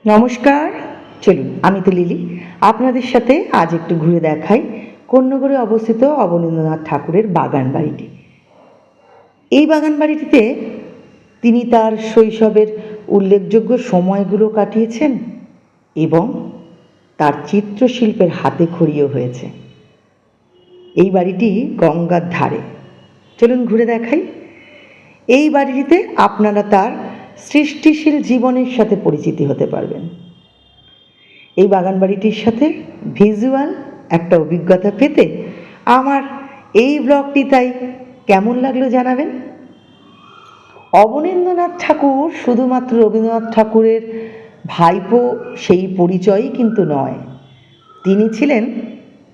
নমস্কার, চলুন আমি তো লিলি আপনাদের সাথে আজ একটু ঘুরে দেখাই কোন্নগরে অবস্থিত অবনীন্দ্রনাথ ঠাকুরের বাগান বাড়িটি। এই বাগান বাড়িটিতে তিনি তার শৈশবের উল্লেখযোগ্য সময়গুলো কাটিয়েছেন এবং তার চিত্রশিল্পের হাতে খড়িও হয়েছে। এই বাড়িটি গঙ্গার ধারে, চলুন ঘুরে দেখাই। এই বাড়িটিতে আপনারা তার সৃষ্টিশীল জীবনের সাথে পরিচিতি হতে পারবেন। এই বাগান বাড়িটির সাথে ভিজুয়াল একটা অভিজ্ঞতা পেতে আমার এই ব্লগটি তাই কেমন লাগলো জানাবেন। অবনীন্দ্রনাথ ঠাকুর শুধুমাত্র রবীন্দ্রনাথ ঠাকুরের ভাইপো সেই পরিচয়ই কিন্তু নয়, তিনি ছিলেন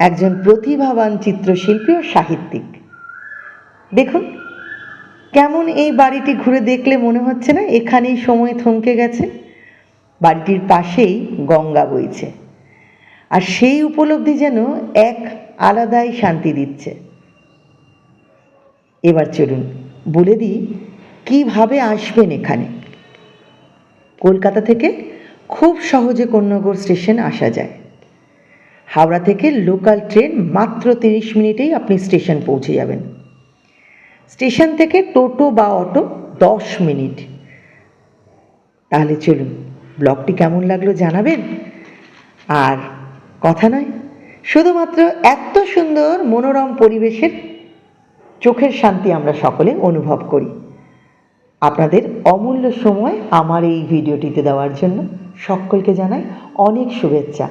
একজন প্রতিভাবান চিত্রশিল্পী ও সাহিত্যিক। দেখুন কেমন এই বাড়িটি ঘুরে দেখলে মনে হচ্ছে না এখানেই সময় থমকে গেছে। বাড়িটির পাশেই গঙ্গা বইছে, আর সেই উপলব্ধি যেন এক আলাদাই শান্তি দিচ্ছে। এবার চলুন বলে দিই কীভাবে আসবেন এখানে। কলকাতা থেকে খুব সহজে কোন্নগর স্টেশন আসা যায়। হাওড়া থেকে লোকাল ট্রেন মাত্র 30 মিনিটেই আপনি স্টেশন পৌঁছে যাবেন। স্টেশন থেকে টোটো বা অটো 10 মিনিট। তাহলে চলুন, ব্লগটি কেমন লাগলো জানাবেন। আর কথা নয়, শুধুমাত্র এত সুন্দর মনোরম পরিবেশের চোখের শান্তি আমরা সকলে অনুভব করি। আপনাদের অমূল্য সময় আমার এই ভিডিওটিতে দেওয়ার জন্য সকলকে জানাই অনেক শুভেচ্ছা।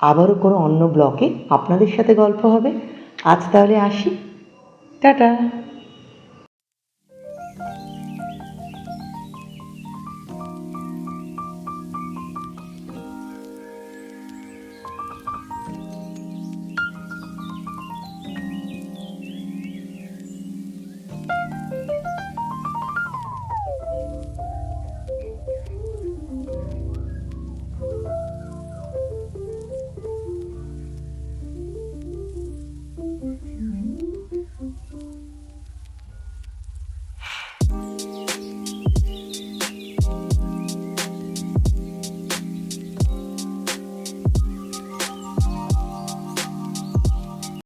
আবারও কোনো অন্য ব্লগে আপনাদের সাথে গল্প হবে। আজ তাহলে আসি, টাটা।